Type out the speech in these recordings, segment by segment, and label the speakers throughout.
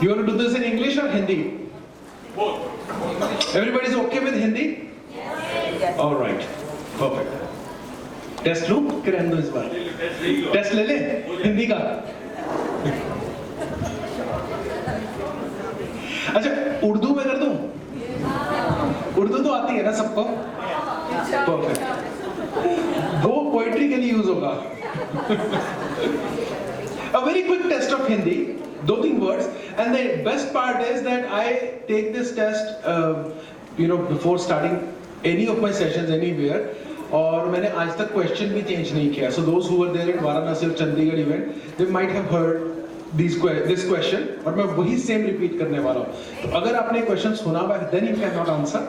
Speaker 1: You want to do this in English or Hindi?
Speaker 2: Both.
Speaker 1: Everybody's okay with Hindi?
Speaker 3: Yes.
Speaker 1: All right. Perfect. Test लूं कि रहने दो इस बार? Test ले ले हिंदी का। अच्छा उर्दू में कर दूं? उर्दू तो आती है ना सबको? परफेक्ट। वो पोएट्री के लिए यूज होगा। A very quick test of Hindi, 2-3 words, and the best part is that I take this test, before starting any of my sessions anywhere. और मैंने आज तक क्वेश्चन भी चेंज नहीं किया. So those who were there in Varanasi और Chandigarh event, they might have heard this question, और मैं वही सेम रिपीट करने वाला हूँ. तो अगर आपने क्वेश्चन सुना हुआ है, then you cannot answer.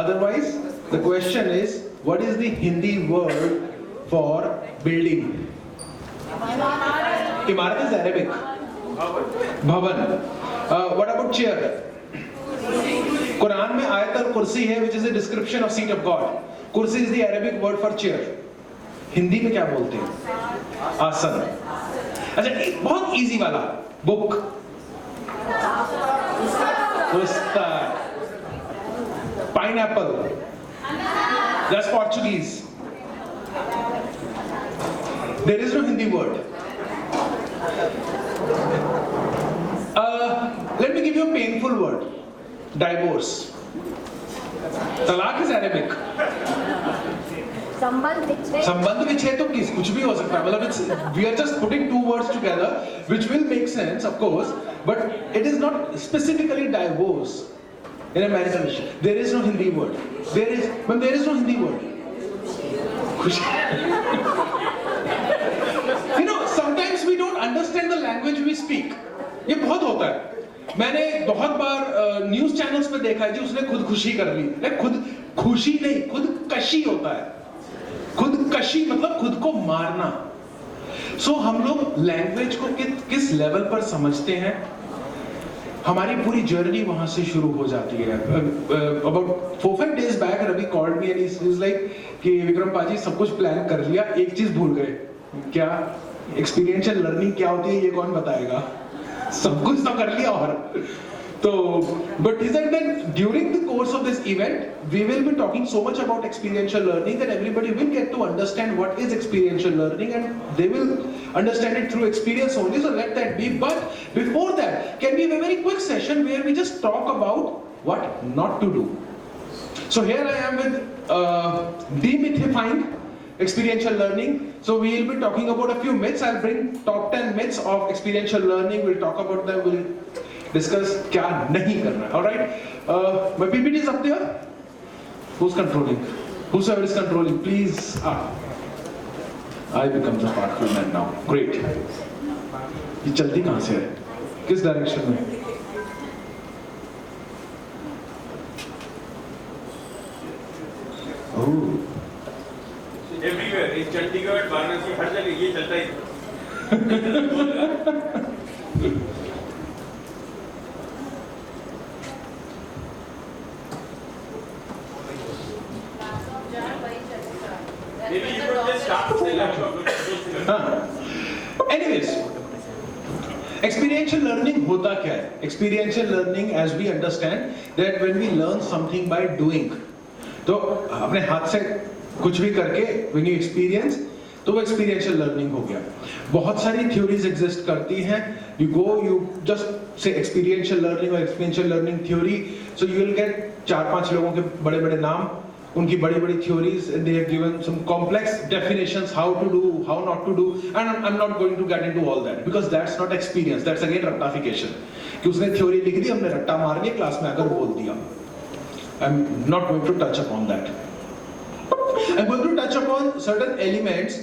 Speaker 1: Otherwise, the question is, what is the Hindi word for building? इमारत is Arabic. भवन. What about chair? कुरान में आयत और कुर्सी है, which is a description of seat of God. कुर्सी is the Arabic word for chair. Hindi में क्या बोलते हैं? आसन. अच्छा एक बहुत इजी वाला, बुक. पुस्तक. Pineapple. That's Portuguese. There is no Hindi word. Let me give you a painful word. Divorce. तलाक is Arabic. संबंध विच्छेद तो कुछ भी हो सकता है. मतलब we are just putting 2 words together, which will make sense, of course, but it is not specifically divorce in a marital issue. There is no Hindi word. There is no Hindi word. Sometimes we don't understand the language we speak. ये बहुत होता है. मैंने बहुत बार news channels पे देखा है जी, उसने खुदकुशी कर ली. खुद खुशी नहीं, खुदकशी होता है. खुदकशी मतलब खुद को मारना. सो हम लोग लैंग्वेज को किस लेवल पर समझते हैं, हमारी पूरी जर्नी वहां से शुरू हो जाती है. About 4-5 days back, Ravi called me and he was like कि विक्रम पाजी सब कुछ प्लान कर लिया, एक चीज भूल गए. क्या? एक्सपीरियंशियल लर्निंग क्या होती है ये कौन बताएगा? सब कुछ तो कर लिया. और तो but he said that during the course of this event we will be talking so much about experiential learning that everybody will get to understand what is experiential learning, and they will understand it through experience only. So let that be. But before that, can we have a very quick session where we just talk about what not to do? So here I am with demythifying experiential learning. So we will be talking about a few myths. I'll bring top 10 myths of experiential learning. We'll talk about them. We'll discuss क्या नहीं करना है. All right. My PPT is up there. Who's controlling? Whosoever is controlling, please. I become the partner man now. Great. ये चलती कहाँ से है? किस डायरेक्शन में? Oh.
Speaker 2: Everywhere. In Chandigarh, Varanasi, हर जगह ये चलता ही. Maybe you could just start with the laptop.
Speaker 1: Anyways, experiential learning होता क्या है? Experiential learning, as we understand, that when we learn something by doing, तो अपने हाथ से कुछ भी करके when you experience, तो वो experiential learning हो गया. बहुत सारी theories exist करती हैं. You just say experiential learning or experiential learning theory, so you will get 4-5 लोगों के बड़े-बड़े नाम, उनकी बड़ी-बड़ी theories, and they have given some complex definitions how to do, how not to do, and I'm not going to get into all that because that's not experience. That's again रट्टाफिकेशन. कि उसने theory लिख दी, हमने रट्टा मार के class में आकर बोल दिया. I'm not going to touch upon that. I'm going to touch upon certain elements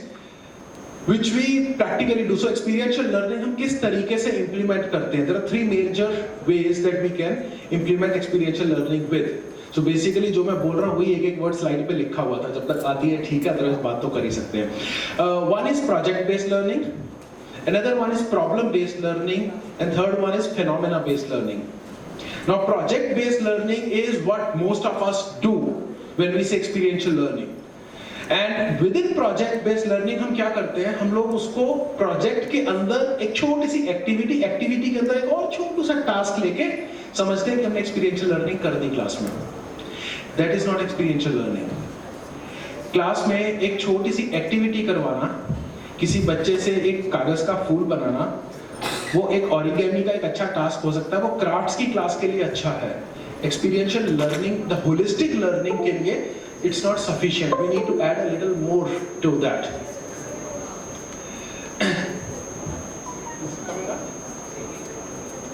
Speaker 1: which we practically do. So experiential learning हम किस तरीके से implement करते हैं? There are 3 major ways that we can implement experiential learning with. So basically जो मैं बोल रहा हूँ वही एक वर्ड स्लाइड पे लिखा हुआ था. जब तक आती है ठीक है, अदरवाइज बात तो कर ही सकते हैं. One is project based learning, another one is problem based learning, and third one is phenomena based learning. Now project based learning is what most of us do when we say experiential learning. And with in project based learning हम क्या करते हैं, हम लोग उसको project के अंदर एक छोटी सी एक्टिविटी के अंदर एक और छोटा सा टास्क लेके समझते हैं कि हमने एक्सपीरियंशियल लर्निंग कर दी क्लास में। That is not experiential learning. Class में एक छोटी सी एक्टिविटी करवाना, किसी बच्चे से एक कागज का फूल बनाना, वो एक ऑरिगेमी का एक अच्छा टास्क हो सकता है, वो क्राफ्ट्स की क्लास के लिए अच्छा है। Experiential learning, the holistic learning के लिए it's not sufficient. We need to add a little more to that.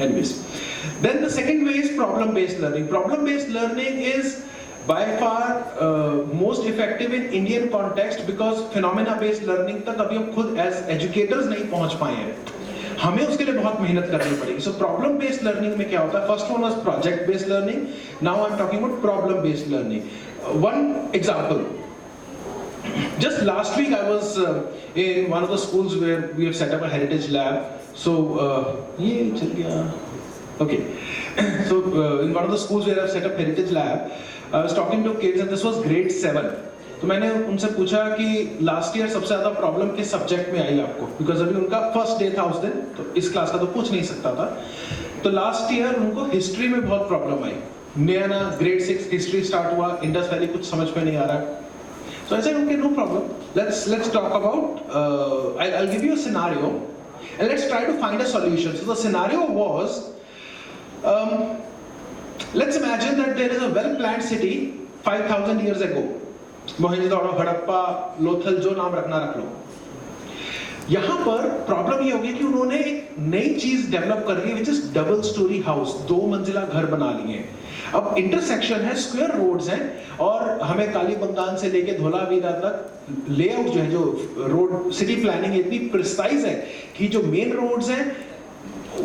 Speaker 1: Anyways, then the second way is problem-based learning. Problem-based learning is by far most effective in Indian context because phenomena-based learning तक अभी हम खुद as educators नहीं पहुंच पाए हैं, हमें उसके लिए बहुत मेहनत करनी पड़ेगी। So problem-based learning में क्या होता है? First one was project-based learning. Now I'm talking about problem-based learning. One example. Just last week I was in one of the schools where we have set up a heritage lab. So ये चल गया. Okay. So in one of the schools where I have set up heritage lab, I was talking to kids and this was grade 7. तो मैंने उनसे पूछा कि last year सबसे ज्यादा प्रॉब्लम किस सब्जेक्ट में आई आपको, बिकॉज अभी उनका फर्स्ट डे था उस दिन, तो इस क्लास का तो पूछ नहीं सकता था। तो लास्ट ईयर उनको हिस्ट्री में बहुत प्रॉब्लम आई। नया ना ग्रेड 6 हिस्ट्री स्टार्ट हुआ, इंडस वैली कुछ समझ में नहीं आ रहा है। So I said, okay, no problem. Let's talk about. I'll give you a scenario, and let's try to find a solution. So the scenario was, let's imagine that there is a well-planned city 5,000 years ago. Mohenjodaro, Harappa, Lothal, जो नाम रखना रख लो। यहाँ पर problem ये होगी कि उन्होंने एक नई चीज डेवलप कर ली है, which is double storey house, 2 मंजिला घर बना लिए। अब इंटरसेक्शन है, स्क्वायर रोड्स हैं, और हमें कालीबंगान से लेके धोलावीरा तक लेआउट जो है, जो रोड सिटी प्लानिंग इतनी प्रिसाइज है कि जो मेन रोड्स हैं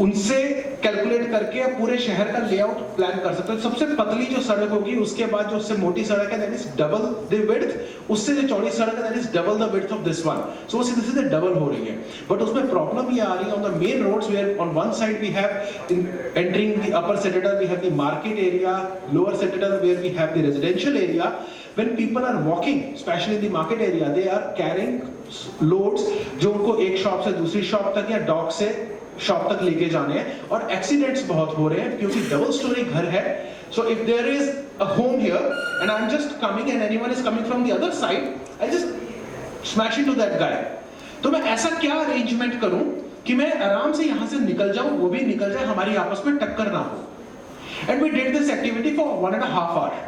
Speaker 1: उनसे कैलकुलेट करके आप पूरे शहर का लेआउट प्लान कर सकते हो। सबसे पतली जो सड़क होगी, उसके बाद जो उससे मोटी सड़क है, that is double the width, उससे जो चौड़ी सड़क है, that is double the width of this one. So सीधे सीधे डबल हो रही है। बट उसमें प्रॉब्लम ये आ रही है on the main roads, where on one side we have entering the upper citadel, we have the market area, lower citadel where we have the residential area. When people are walking, especially in the market area, they are carrying loads जो उनको एक shop से दूसरी shop तक या dock से shop तक लेके जाने हैं, और एक्सीडेंट्स बहुत हो रहे हैं क्योंकि डबल स्टोरी घर है। So if there is a home here and I am just coming and anyone is coming from the other side, I just smash into that guy. तो मैं ऐसा क्या अरेंजमेंट करूं कि मैं आराम से यहां से निकल जाऊं, वो भी निकल जाए, हमारी आपस में टक्कर ना हो। And we did this activity for 1.5 hours।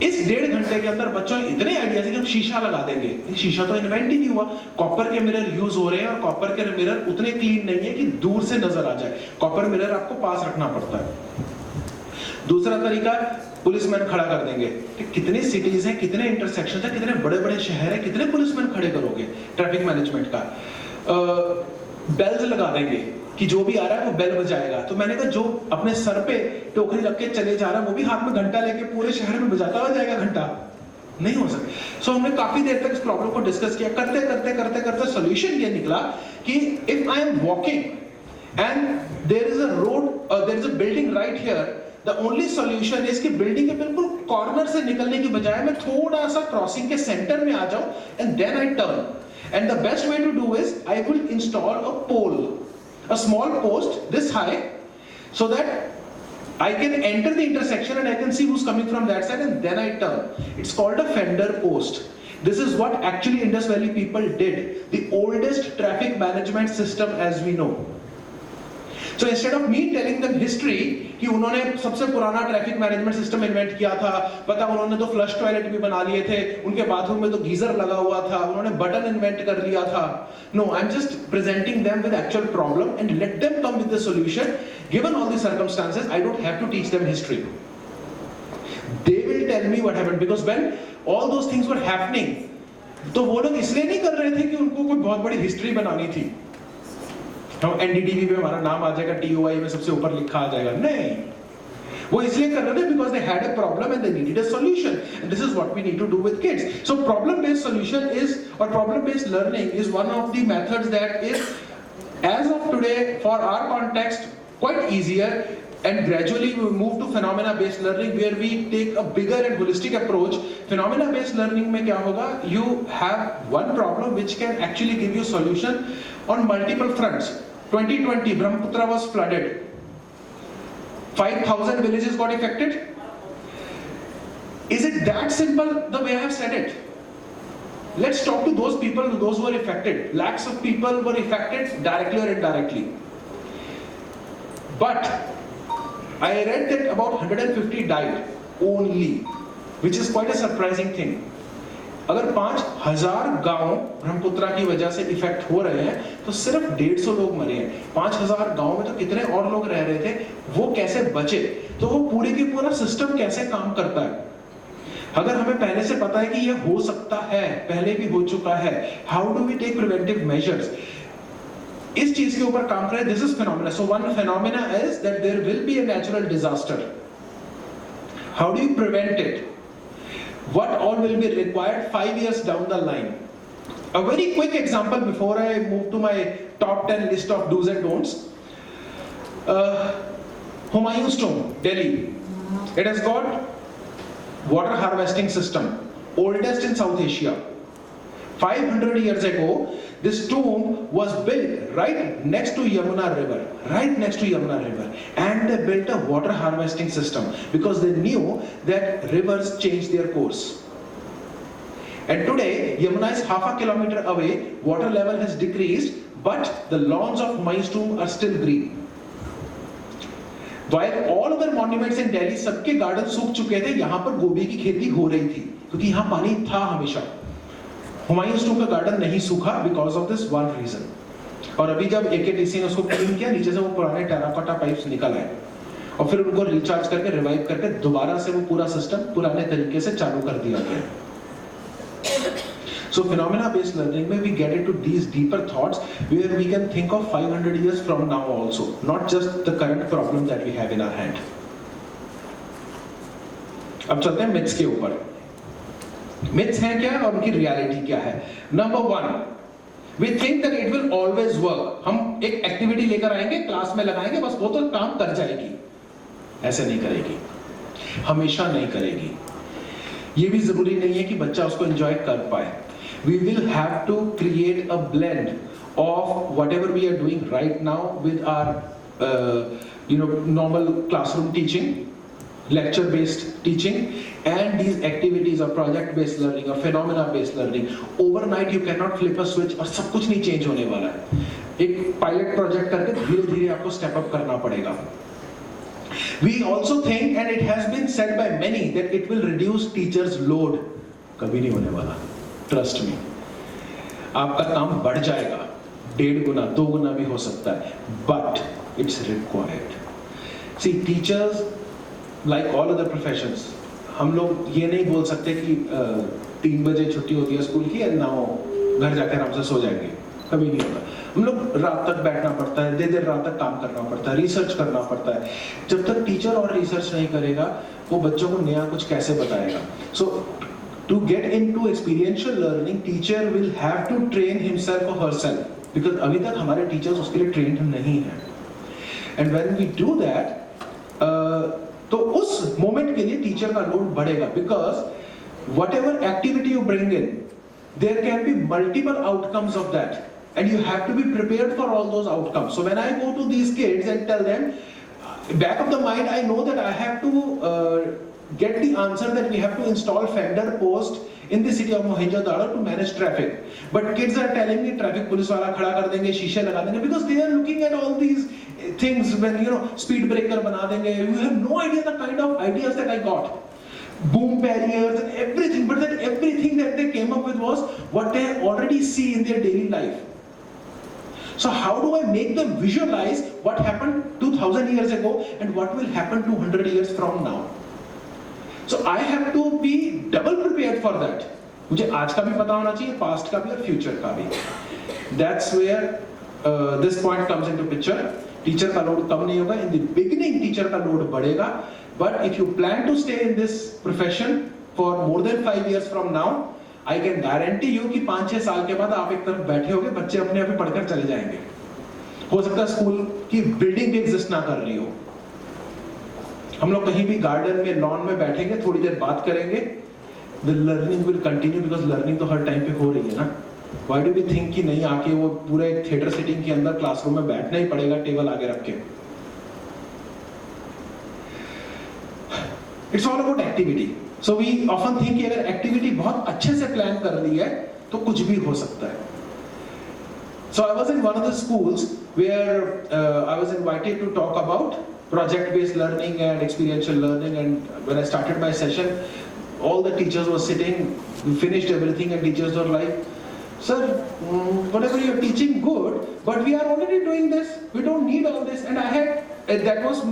Speaker 1: इस 1.5 घंटे के अंदर बच्चों ने इतने आइडियाज कि हम शीशा लगा देंगे। शीशा तो इन्वेंट ही नहीं हुआ, कॉपर के मिरर यूज हो रहे हैं, और कॉपर के मिरर उतने क्लीन नहीं है कि दूर से नजर आ जाए। कॉपर मिरर आपको पास रखना पड़ता है। दूसरा तरीका, पुलिसमैन खड़ा कर देंगे। कितने सिटीज हैं, कितने इंटरसेक्शन हैं, कितने बड़े बड़े शहर हैं, कितने पुलिसमैन खड़े करोगे ट्रैफिक मैनेजमेंट का। बेल्स लगा देंगे कि जो भी आ रहा है वो बेल बजाएगा। तो मैंने कहा जो अपने सर पे टोकरी रख के चले जा रहा है वो भी हाथ में घंटा लेके पूरे शहर में बजाता हुआ जाएगा घंटा, नहीं हो सकता। सो हमने काफी देर तक इस प्रॉब्लम को डिस्कस किया। करते करते करते करते सॉल्यूशन ये निकला कि if I am walking and there is a road, there is a building right here, the only solution is कि बिल्डिंग के बिल्कुल कॉर्नर से निकलने की बजाय मैं थोड़ा सा क्रॉसिंग के सेंटर में आ जाऊं and then I turn. And the best way to do is I will install a pole, a small post this high, so that I can enter the intersection and I can see who's coming from that side, and then I turn. It's called a fender post. This is what actually Indus Valley people did, the oldest traffic management system as we know. So instead of me telling them history कि उन्होंने सबसे पुराना traffic management system invent किया था, पता उन्होंने तो flush toilet भी बना लिए थे, उनके बाथरूम में तो गीजर लगा हुआ था, उन्होंने बटन इन्वेंट कर लिया था। No, I'm just presenting them with actual problem and let them come with the solution. Given all the circumstances, I don't have to teach them history. They will tell me what happened, because when all those things were happening, तो वो लोग इसलिए नहीं कर रहे थे कि उनको कोई बहुत बड़ी हिस्ट्री बनानी थी, हम एनडीटीवी पे हमारा नाम आ जाएगा, टीओआई में सबसे ऊपर लिखा आ जाएगा, नहीं। वो इसलिए कर रहे थे because they had a problem and they needed a solution, and this is what we need to do with kids. So problem based solution is, और problem based learning is one of the methods that is age of today for our context quite easier and gradually we move to phenomena based learning where we take a bigger and holistic approach. Phenomena based learning में क्या होगा? You have one problem which can actually give you solution on multiple fronts. 2020 Brahmaputra was flooded. 5,000 villages got affected. Is it that simple the way I have said it? Let's talk to those people, those who are affected. Lakhs of people were affected directly or indirectly. But I read that about 150 died only, which is quite a surprising thing. अगर 5,000 गांव ब्रह्मपुत्रा की वजह से effect हो रहे हैं तो सिर्फ 150 लोग मरे हैं। 5,000 गांव में तो कितने और लोग रह रहे थे, वो कैसे बचे? तो वो पूरे की पूरा सिस्टम कैसे काम करता है? अगर हमें पहले से पता है कि ये हो सकता है, पहले भी हो चुका है, how do we take preventive measures? इस चीज के ऊपर काम करें। This is phenomena. So one phenomena is that there will be a natural disaster. How do you prevent it? What all will be required 5 years down the line? A very quick example before I move to my top 10 list of do's and don'ts. Humayun's tomb, Delhi. It has got water harvesting system, oldest in South Asia. 500 years ago, this tomb was built right next to Yamuna River, and they built a water harvesting system because they knew that rivers change their course. And today, Yamuna is half a kilometer away, water level has decreased, but the lawns of Humayun's tomb are still green. While all other monuments in Delhi, सबके garden सूख चुके थे, यहाँ पर गोभी की खेती हो रही थी क्योंकि यहाँ पानी था हमेशा। हुमायूंस टूम का गार्डन नहीं सूखा because of this one reason. और अभी जब एकेटीसी ने उसको क्लीन किया, नीचे से वो पुराने टेराकोटा पाइप्स निकल आए और फिर उनको रिचार्ज करके रिवाइव करके दोबारा से वो पूरा सिस्टम पुराने तरीके से चालू कर दिया गया। सो फिनोमेना बेस्ड लर्निंग में we get into these deeper thoughts where we can think of 500 years from now also, not just the current problem that we have in our hand. अब चलते हैं मिथ्स के ऊपर। Myths हैं क्या और उनकी रियलिटी क्या है? Number 1, we think that it will always work. हम एक एक्टिविटी लेकर आएंगे, क्लास में लगाएंगे, बस वो तो काम कर जाएगी। ऐसे नहीं करेगी, हमेशा नहीं करेगी। ये भी जरूरी नहीं है कि बच्चा उसको एंजॉय कर पाए। We will have to create a blend of whatever we are doing right now with our normal classroom teaching, lecture based teaching, and these activities of project based learning or phenomena based learning. Overnight you cannot flip a switch और सब कुछ नहीं change होने वाला है। एक pilot project करके धीरे धीरे आपको स्टेप अप करना पड़ेगा। We also think, and it has been said by many, that it will reduce teachers load. कभी नहीं होने वाला, trust me। आपका काम बढ़ जाएगा, 1.5 गुना 2 गुना भी हो सकता है, but it's required. See, teachers like all other professions, हम लोग ये नहीं बोल सकते कि 3 बजे छुट्टी होती है स्कूल की और 9 घर जाकर आराम से सो जाएंगे, कभी नहीं होगा। हम लोग रात तक बैठना पड़ता है, देर रात तक काम करना पड़ता है, रिसर्च करना पड़ता है। जब तक टीचर और रिसर्च नहीं करेगा, वो बच्चों को नया कुछ कैसे बताएगा? So to get into experiential learning, teacher will have to train himself और हरसेल्फ, बिकॉज अभी तक हमारे टीचर्स उसके लिए ट्रेन्ड नहीं है। And when we do that, तो उस मोमेंट के लिए टीचर का लोड बढ़ेगा, because whatever activity you bring in, there can be multiple outcomes of that, and you have to be prepared for all those outcomes. So when I go to these kids and tell them, back of the mind I know that I have to get the answer that we have to install fender post in the city of Mohenjo-daro to manage traffic, but kids are telling me traffic police wala khada kar denge, शीशे लगा देंगे, because they are looking at all these things, when speed breaker बना देंगे। You have no idea the kind of ideas that I got, boom barriers and everything, but then everything that they came up with was what they already see in their daily life. So how do I make them visualize what happened 2000 years ago and what will happen 200 years from now? So I have to be double prepared for that. मुझे आज का भी पता होना चाहिए, past का भी और future का भी। That's where this point comes into picture. Teacher का load कम नहीं होगा। In the beginning teacher का load बढ़ेगा, but if you plan to stay in this profession for more than 5 years from now, I can guarantee you कि 5-6 साल के बाद आप एक तरफ बैठे होगे, बच्चे अपने आप ही पढ़कर चले जाएंगे। हो सकता है स्कूल की बिल्डिंग भी एग्जिस्ट ना कर रही हो, हम लोग कहीं भी गार्डन में लॉन में बैठेंगे, थोड़ी देर बात करेंगे, the learning will continue, because learning तो हर टाइम पे हो रही है ना। व्हाई डू वी थिंक कि नहीं आके वो पूरे थिएटर सिटिंग के अंदर क्लासरूम में बैठना ही पड़ेगा टेबल आगे रख के। It's all about activity. So we often think कि अगर एक्टिविटी बहुत अच्छे से प्लान कर ली है तो कुछ भी हो सकता है। So I was in one of the schools where I was invited to talk about project-based learning and experiential learning, and when I started my session, all the teachers were sitting, we finished everything, and teachers were like, "Sir, whatever you're teaching, good, but we are already doing this. We don't need all this." And I had that was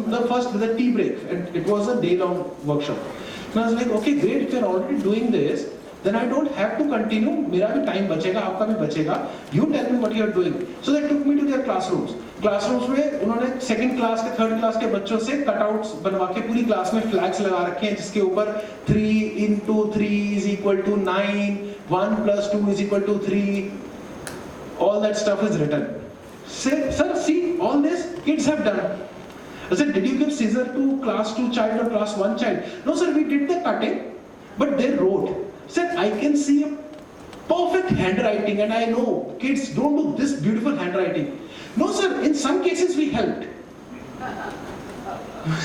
Speaker 1: the tea break, and it was a day-long workshop. And I was like, "Okay, great. If you're already doing this, then I don't have to continue. मेरा भी time बचेगा, आपका भी बचेगा. You tell me what you are doing." So they took me to their classrooms. Classrooms में उन्होंने second class के, third class के बच्चों से कटआउट्स बनवा के पूरी क्लास में फ्लैग्स लगा रखे हैं, जिसके ऊपर 3 into 3 is equal to 9, 1 plus 2 is equal to 3. All that stuff is written. Say, "Sir, see, all this kids have done." I said, "Did you give scissor to class 2 child or class 1 child?" "No, sir, we did the cutting, but they wrote." Said, "I can see a perfect handwriting, and I know kids don't do this beautiful handwriting." "No, sir, in some cases we helped."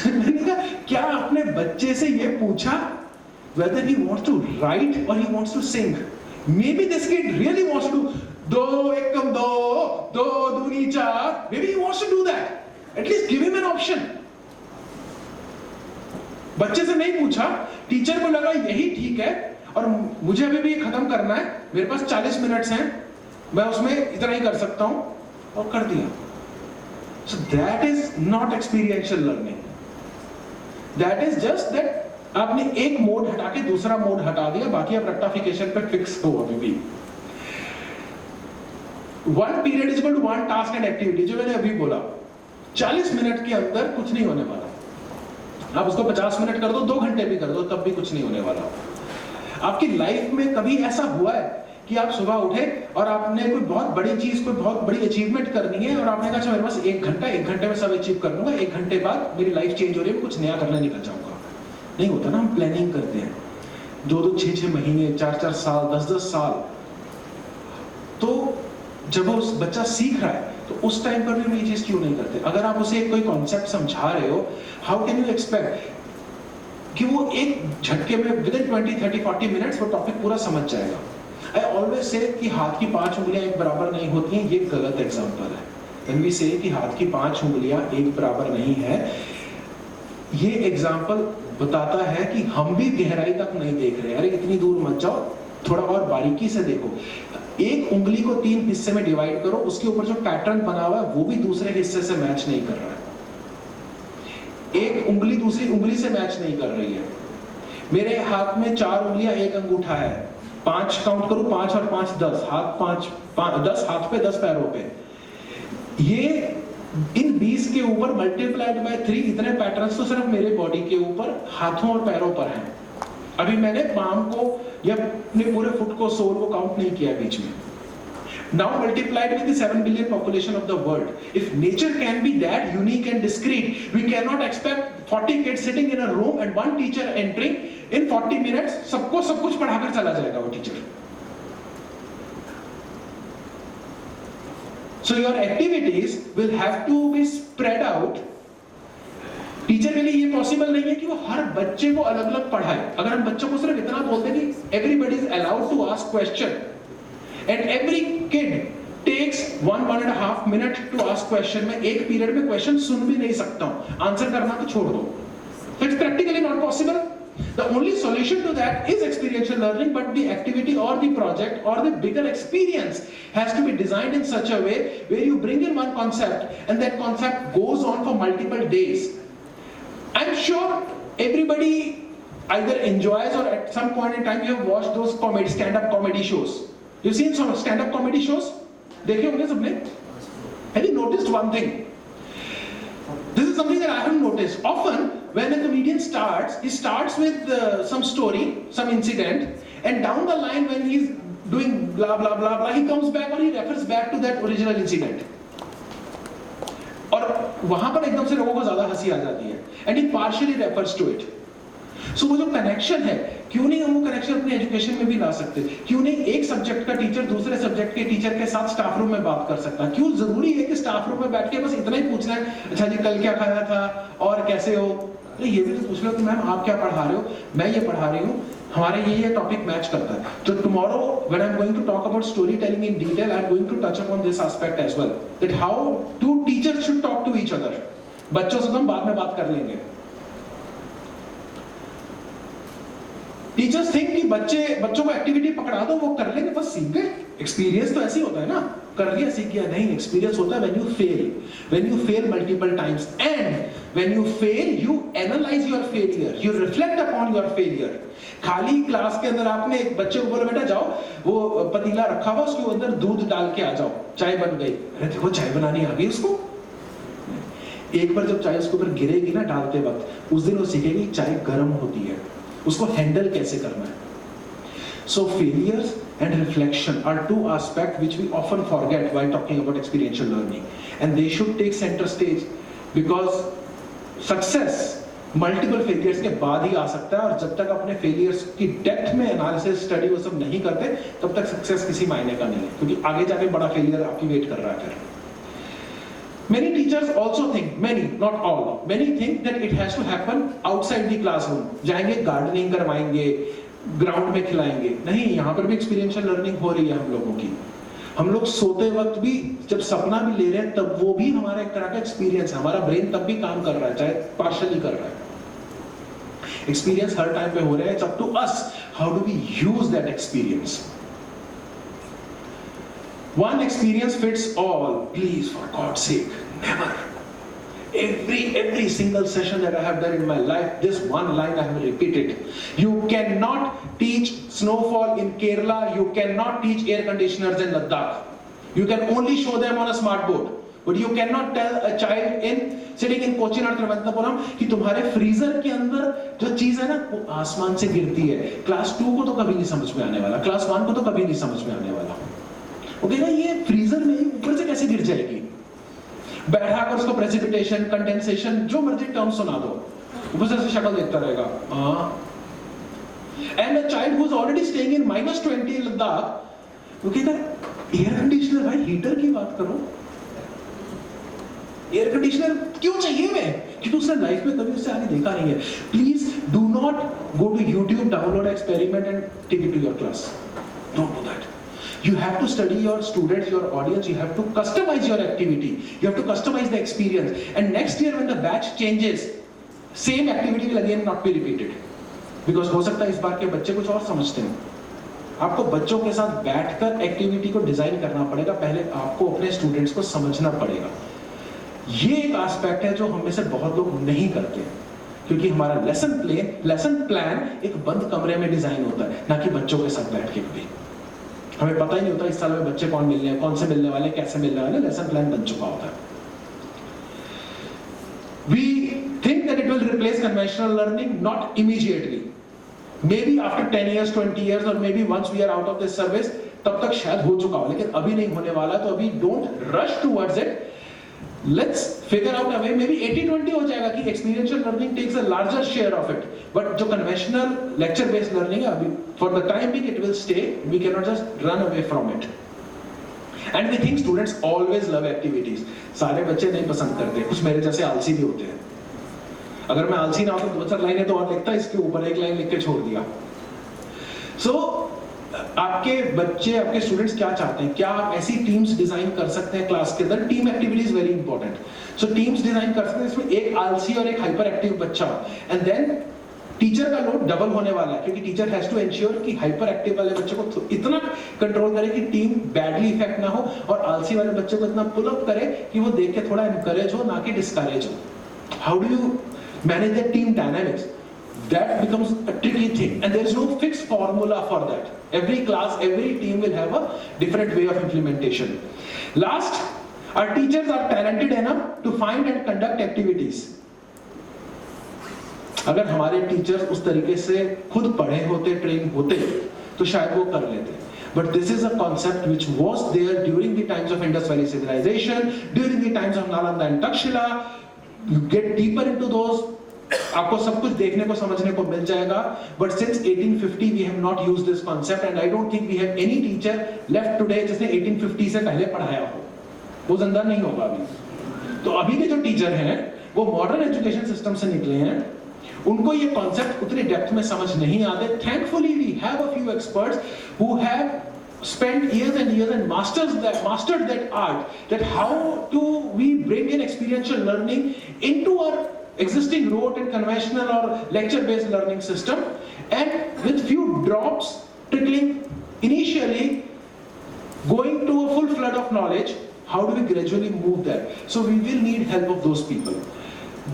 Speaker 1: मैंने कहा, क्या आपने बच्चे से ये पूछा whether he wants to write or he wants to sing? Maybe this kid really wants to do ekam do duni char. Maybe he wants to do that. At least give him an option. बच्चे से नहीं पूछा, teacher को लगा यही ठीक है और मुझे अभी भी ये खत्म करना है, मेरे पास 40 मिनट्स हैं, मैं उसमें इतना ही कर सकता हूं, और कर दिया। So that is not experiential learning. That is just that आपने एक मोड हटा के दूसरा मोड हटा दिया, बाकी आप रेक्टिफिकेशन पे फिक्स हो अभी भी। One period is equal to one task and activity, जो मैंने अभी बोला, 40 मिनट के अंदर कुछ नहीं होने वाला। आप उसको 50 मिनट कर दो, 2 घंटे भी कर दो, तब भी कुछ नहीं होने वाला। आपकी लाइफ में कभी ऐसा हुआ है कि आप सुबह उठे और आपने कोई बहुत बड़ी चीज, कोई बहुत बड़ी अचीवमेंट करनी है और आपने कहा मेरे पास 1 घंटे में सब अचीव कर लूंगा, 1 घंटे बाद मेरी लाइफ चेंज हो रही है, कुछ नया करने निकल जाऊंगा? नहीं होता ना। हम प्लानिंग करते हैं 2-2, 6-6 महीने, 4-4 साल, 10-10 साल। तो जब वो बच्चा सीख रहा है तो उस टाइम पर भी हम ये चीज क्यों नहीं करते? अगर आप उसे कोई कॉन्सेप्ट समझा रहे हो, हाउ कैन यू एक्सपेक्ट कि वो एक झटके में विद इन 20, 30, 40 मिनट्स वो टॉपिक पूरा समझ जाएगा? आई ऑलवेज से कि हाथ की 5 उंगलियां एक बराबर नहीं होती हैं, ये गलत एग्जांपल है। व्हेन वी से कि हाथ की 5 उंगलियां एक बराबर नहीं है, ये एग्जांपल बताता है कि हम भी गहराई तक नहीं देख रहे। अरे इतनी दूर मत जाओ, थोड़ा और बारीकी से देखो। एक उंगली को 3 हिस्से में डिवाइड करो, उसके ऊपर जो पैटर्न बना हुआ है वो भी दूसरे हिस्से से मैच नहीं कर रहा है। एक उंगली दूसरी उंगली से मैच नहीं कर रही है। मेरे हाथ में 4 उंगलियां, 1 अंगूठा है, 5 काउंट करूं, 5 और 5 10, हाथ 10 हाथ पे, 10 पैरों पे। ये इन 20 के ऊपर मल्टीप्लाइड बाय 3 इतने पैटर्न्स तो सिर्फ मेरे बॉडी के ऊपर, हाथों और पैरों पर हैं। अभी मैंने पाम को या अपने पूरे फुट को, सोल को काउंट नहीं किया बीच में। Now multiplied with the 7 billion population of the world, if nature can be that unique and discrete, we cannot expect 40 kids sitting in a room and one teacher entering in 40 minutes, सबको सब कुछ पढ़ाकर चला जाएगा वो teacher. So your activities will have to be spread out. Teacher के लिए ये possible नहीं है कि वो हर बच्चे को अलग अलग पढ़ाए। अगर हम बच्चों को सिर्फ इतना बोलते हैं कि everybody is allowed to ask question and every kid takes 1.5 minute to ask question, मैं एक पीरियड में क्वेश्चन सुन भी नहीं सकता हूं, आंसर करना तो छोड़ दो। So it's practically not possible. The only solution to that is experiential learning, but the activity or the project or the bigger experience has to be designed in such a way where you bring in one concept and that concept goes on for multiple days. I'm sure everybody either enjoys or at some point in time you have watched those stand-up comedy shows. You've seen some stand-up comedy shows? देखे होंगे सबने? Have you noticed one thing? This is something that I haven't noticed. Often, when a comedian starts, he starts with some story, some incident, and down the line when he's doing blah blah blah blah, he comes back or he refers back to that original incident. और वहां पर एकदम से लोगों को ज्यादा हंसी आ जाती है, and he partially refers to it. So वो जो कनेक्शन है, क्यों नहीं हम वो कनेक्शन अपने एजुकेशन में भी ला सकते? क्यों नहीं एक सब्जेक्ट का टीचर दूसरे सब्जेक्ट के टीचर के साथ स्टाफ रूम में बात कर सकता? क्यों जरूरी है कि स्टाफ रूम में बैठ के बस इतना ही पूछना है, अच्छा जी कल क्या खाया था और कैसे हो? ये भी तो पूछ लो कि मैम आप क्या पढ़ा रहे हो, मैं ये पढ़ा रही हूँ, हमारे ये टॉपिक मैच करता है। तो tomorrow when I am going to talk about story telling in detail, I am going to touch upon this aspect as well, that how two teachers should talk to each other. बच्चों से तो हम बाद में बात कर लेंगे। Teachers think कि बच्चों को एक्टिविटी पकड़ा दो वो कर लेंगे, बस सीख गए। एक्सपीरियंस तो ऐसे ही होता है ना, कर लिया सीख गया। नहीं, एक्सपीरियंस होता है when you fail multiple times, and when you fail you analyze your failure, you reflect upon your failure। खाली क्लास के अंदर आपने एक बच्चे को बोला बेटा जाओ वो पतीला रखा हुआ उसके अंदर दूध डाल के आ जाओ, चाय बन गई। अरे देखो चाय बनानी आ गई उसको। एक बार जब चाय उसके ऊपर गिरेगी ना डालते वक्त, उस दिन वो सीखेगी चाय गर्म होती है, उसको हैंडल कैसे करना है। So failures and reflection are two aspects which we often forget while talking about experiential learning, and they should take center stage, because success multiple failures के बाद ही आ सकता है, और जब तक अपने failures की डेप्थ में एनालिसिस स्टडी वो सब नहीं करते तब तक सक्सेस किसी मायने का नहीं है, क्योंकि आगे जाके बड़ा फेलियर आपकी वेट कर रहा है फिर। Many teachers also think, many, not all, many think that it has to happen outside the classroom। जाएंगे गार्डनिंग करवाएंगे, ग्राउंड में खिलाएंगे। नहीं, यहाँ पर भी एक्सपीरियंशियल लर्निंग हो रही है हम लोगों की। हम लोग सोते वक्त भी जब सपना भी ले रहे हैं तब वो भी हमारा एक तरह का एक्सपीरियंस है, हमारा ब्रेन तब भी काम कर रहा है, चाहे पार्शियली कर रहा है। एक्सपीरियंस हर टाइम पे हो रहा है, it's up to us how do we use that experience. One experience fits all, please, for God's sake, never. Every single session that I have done in my life, this one line I have repeated. You cannot teach snowfall in Kerala, you cannot teach air conditioners in Ladakh. You can only show them on a smart board. But you cannot tell a child sitting in Cochin or Thiruvananthapuram कि तुम्हारे freezer के अंदर जो चीज है ना वो आसमान से गिरती है। क्लास 2 को तो कभी नहीं समझ में आने वाला, क्लास 1 को तो कभी नहीं समझ में आने वाला। ओके ना, ये फ्रीजर में ऊपर से कैसे गिर जाएगी? बैठा कर उसको प्रेसिपिटेशन, कंडेंसेशन, जो मर्जी टर्म सुना दो, ऊपर से शक्ल देखता रहेगा। And a child who is already staying in -20 इन लद्दाख, वो कहता है एयर कंडीशनर, भाई हीटर की बात करो, एयर कंडीशनर क्यों चाहिए मैं? क्योंकि उसने लाइफ में कभी उससे आगे देखा नहीं है। Please do not go to YouTube, download experiment and take it to your class. Don't do that. You have to study your students, your audience, you have to customize your activity, you have to customize the experience, and next year when the batch changes, same activity will again not be repeated, because हो सकता है इस बार के बच्चे कुछ और समझते हैं। आपको बच्चों के साथ बैठकर एक्टिविटी को डिजाइन करना पड़ेगा, पहले आपको अपने स्टूडेंट्स को समझना पड़ेगा। ये एक एस्पेक्ट है जो हम में से बहुत लोग नहीं करते, क्योंकि हमारा लेसन प्लान एक बंद कमरे में डिजाइन होता है, ना कि बच्चों के साथ बैठ के कभी। हमें पता ही नहीं होता इस साल में बच्चे कौन मिलने हैं, कौन से मिलने वाले, कैसे मिलने वाले, लेसन प्लान बन चुका होता है। We think that it will replace conventional learning, not immediately. Maybe after 10 years, 20 years, or maybe once we are out of this service, तब तक शायद हो चुका हो, लेकिन अभी नहीं होने वाला। तो अभी don't rush towards it. Let's figure out a way, maybe 80-20 हो जाएगा कि experiential learning takes a larger share of it, but जो conventional lecture based learning है अभी for the time being it will stay, we cannot just run away from it, and we think students always love activities। सारे बच्चे नहीं पसंद करते, कुछ मेरे जैसे आलसी भी होते हैं। अगर मैं आलसी ना हो तो 2-4 लाइनें तो और लिखता, इसके ऊपर एक लाइन लिख के छोड़ दिया। So आपके बच्चे, आपके स्टूडेंट्स क्या चाहते हैं? क्या आप ऐसी टीम्स डिजाइन कर सकते हैं क्लास के अंदर? Team activity is very important. So teams design कर सकते हैं, इसमें एक आलसी और एक हाइपर एक्टिव बच्चा, एंड देन टीचर का लोड डबल होने वाला है, क्योंकि टीचर हैज टू एंश्योर कि हाइपर एक्टिव वाले बच्चे को इतना कंट्रोल करे कि टीम बैडली इफेक्ट ना हो, और आलसी वाले बच्चे को इतना पुल अप करे कि वो देख के थोड़ा एनकरेज हो, ना कि डिस्करेज हो। How do you manage the team dynamics? That becomes a tricky thing, and there is no fixed formula for that. Every class, every team will have a different way of implementation. Last, our teachers are talented enough to find and conduct activities. अगर हमारे teachers उस तरीके से खुद पढ़े होते, train होते, तो शायद वो कर लेते। But this is a concept which was there during the times of Indus Valley civilization, during the times of Nalanda and Takshila. You get deeper into those, आपको सब कुछ देखने को समझने को मिल जाएगा. But since 1850 we have not used this concept, and I don't think we have any teacher left today जिसने 1850 से पहले पढ़ाया हो. वो जिंदा नहीं होगा अभी. तो अभी के जो टीचर हैं वो मॉडर्न एजुकेशन सिस्टम से निकले हैं, उनको ये कॉन्सेप्ट उतनी डेप्थ में समझ नहीं आते. Thankfully we have a few experts who have spent years and mastered that art, that how do we bring in experiential learning into our existing rote and conventional or lecture based learning system, and with few drops trickling initially going to a full flood of knowledge, how do we gradually move there? So we will need help of those people.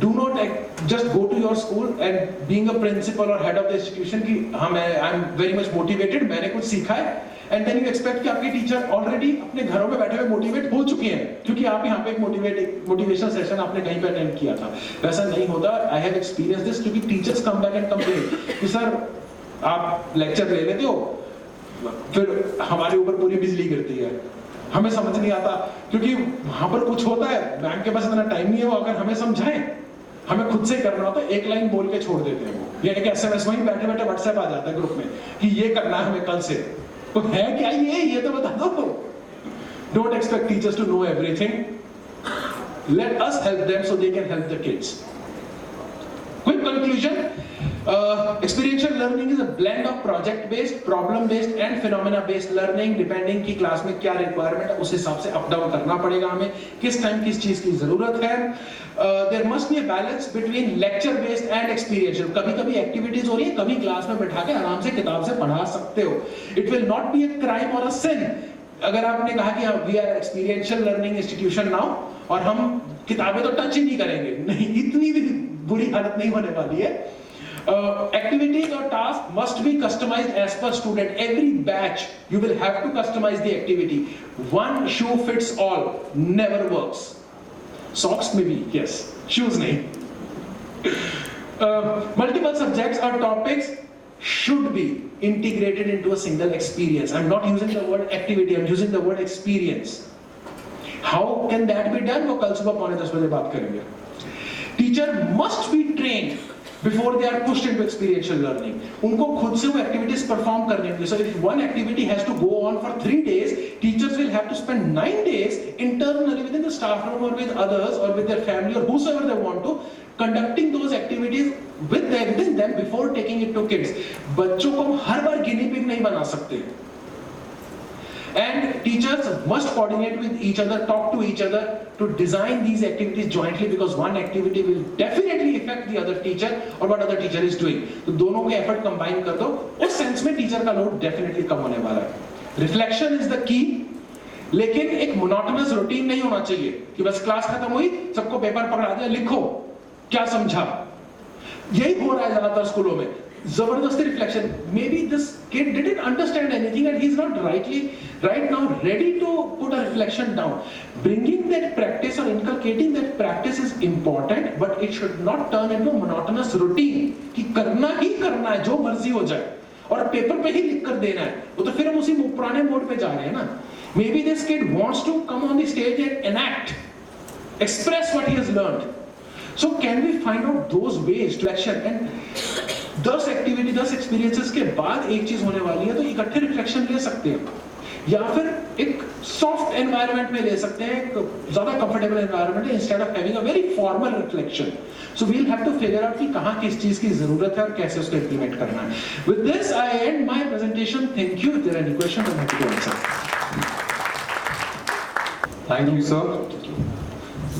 Speaker 1: Do not just go to your school and being a principal or head of the institution कि हाँ I'm very much motivated, मैंने कुछ सीखा है, and then you expect कि आपके teacher already अपने घरों में बैठे हुए मोटिवेट हो चुके हैं क्योंकि आप यहाँ पे एक मोटिवेशन सेशन आपने कहीं पे अटेंड किया था. वैसा नहीं होता. I have experienced this क्योंकि teachers come back and complain कि सर आप लेक्चर ले लेते हो, फिर हमारे ऊपर पूरी बिजली गिरती है, हमें समझ नहीं आता क्योंकि वहां पर कुछ होता है, मैम के पास इतना टाइम नहीं है, वो अगर हमें समझाएं, हमें खुद से करना होता है, एक लाइन बोल के छोड़ देते हैं वो, या एक एसएमएस वहीं बैठे बैठे व्हाट्सएप आ जाता है ग्रुप में कि ये करना है हमें कल से. तो है क्या ये तो बता दो. Don't expect teachers to know everything. Let us help them so they can help the kids. Quick conclusion. Experiential learning is a blend of project-based, problem-based and phenomena-based learning. Depending कि क्लास में क्या requirement है उस हिसाब से up down करना पड़ेगा हमें, किस टाइम किस चीज की जरूरत है. There must be a balance between lecture-based and experiential. कभी-कभी activities हो रही है, कभी क्लास में बैठा के आराम से किताब से पढ़ा सकते हो. It will not be a crime or a sin. अगर आपने कहा कि we are experiential learning institution now और हम किताबें तो टच ही नहीं करेंगे, नहीं, इतनी भी बुरी हालत नहीं होने वाली है. Activities or tasks must be customized as per student. Every batch you will have to customize the activity. One shoe fits all never works. Socks maybe, yes, shoes nahi. Multiple subjects or topics should be integrated into a single experience. I'm not using the word activity, I'm using the word experience. How can that be done? वो कल सुबह 9:45 बजे बात करेंगे. Teacher must be trained before they are pushed into experiential learning. उनको खुद से वो activities perform करने होंगे. So if one activity has to go on for 3 days, teachers will have to spend 9 days internally within the staff room or with others or with their family or whosoever they want to, conducting those activities within them before taking it to kids. बच्चों को हम हर बार guinea pig नहीं बना सकते. And teachers must coordinate with each other, talk to each other to design these activities jointly, because one activity will definitely affect the other teacher or what other teacher is doing. तो दोनों के effort combine कर दो, उस sense में teacher का load definitely कम होने वाला है. Reflection is the key, लेकिन एक monotonous routine नहीं होना चाहिए कि बस क्लास खत्म हुई, सबको पेपर पकड़ा दिया, लिखो क्या समझा. यही हो रहा है ज्यादातर स्कूलों में. जबरदस्ती reflection. Maybe this kid didn't understand anything and he's not right now ready to put a reflection down. Bringing that practice or inculcating that practice is important, but it should not turn into a monotonous routine कि करना ही करना है, जो मर्जी हो जाए और paper पे ही लिख कर देना है. वो तो फिर हम उसी पुराने मोड पे जा रहे हैं ना. Maybe this kid wants to come on the stage and enact, express what he has learned. So can we find out those ways to action? And 10 activity 10 experiences के बाद एक चीज होने वाली है, तो इकट्ठे रिफ्लेक्शन ले सकते हैं या फिर एक सॉफ्ट एनवायरनमेंट में ले सकते हैं, एक ज्यादा कंफर्टेबल एनवायरनमेंट है, instead of having a very formal reflection. So we will have to figure out कि कहां किस चीज की जरूरत है और कैसे उसको इंप्लीमेंट करना है. With this I end my presentation. Thank you. If there are any question I am happy to answer.
Speaker 3: Thank you, sir.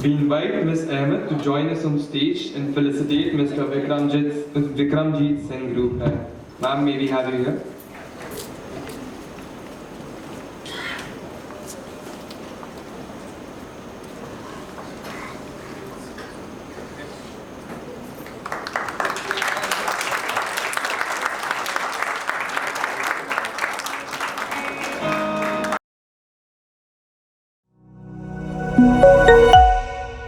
Speaker 3: We invite Ms. Ahmed to join us on stage and felicitate Mr. Vikramjit Singh Group. Ma'am, may we have you here?